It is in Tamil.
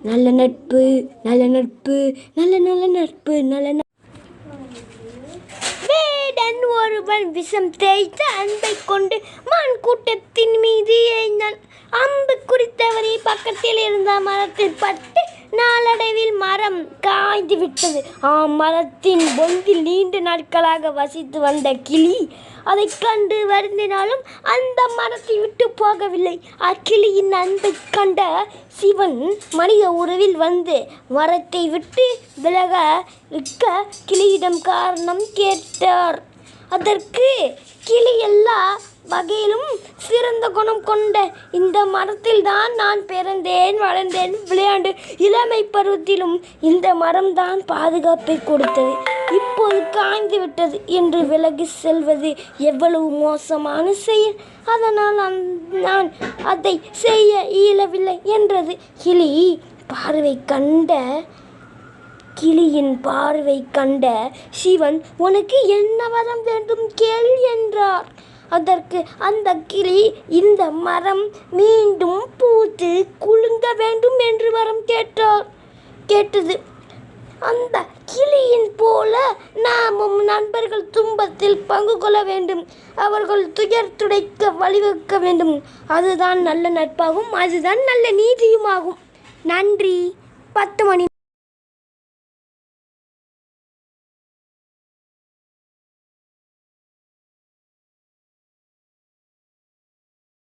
நல்ல நட்பு நல்ல நட்பு நல்ல நல்ல நட்பு நல்ல வேடன் ஒருவன் விஷம் தேய்த்த அன்பை கொண்டு மான் கூட்டத்தின் மீது எய்தான். அம்பு குறித்தவரை பக்கத்தில் இருந்த மரத்தில் பட்டு நாளடைவில் மரம் காய்ந்து விட்டது. மரத்தின் பொந்தில் நீண்ட நாட்களாக வசித்து வந்த கிளி அதை கண்டு வருந்தினாலும் அந்த மரத்தை விட்டு போகவில்லை. அக்கிளியின் அன்பை கண்ட சிவன் மனித உருவில் வந்து மரத்தை விட்டு விலக இருக்க கிளியிடம் காரணம் கேட்டார். அதற்கு கிளி எல்லா வகையிலும் சிறந்த குணம் கொண்ட இந்த மரத்தில் தான் நான் பிறந்தேன், வளர்ந்தேன், விளையாண்டு இளமை பருவத்திலும் இந்த மரம்தான் பாதுகாப்பை கொடுத்தது. இப்போது காய்ந்து விட்டது என்று விலகி செல்வது எவ்வளவு மோசமான செயல். அதனால் நான் அதை செய்ய இயலவில்லை என்றது. கிளியின் பார்வை கண்ட சிவன், உனக்கு என்ன வரம் வேண்டும் கேள் என்றார். அதற்கு அந்த கிளி, இந்த மரம் மீண்டும் பூத்து குலுங்க வேண்டும் என்று வரம் கேட்டது. அந்த கிளியின் போல நாமும் நண்பர்கள் துன்பத்தில் பங்கு கொள்ள வேண்டும், அவர்கள் துயர் துடைக்க வழிவகுக்க வேண்டும். அதுதான் நல்ல நட்பாகும், அதுதான் நல்ல நீதியுமாகும். நன்றி. 10 மணி.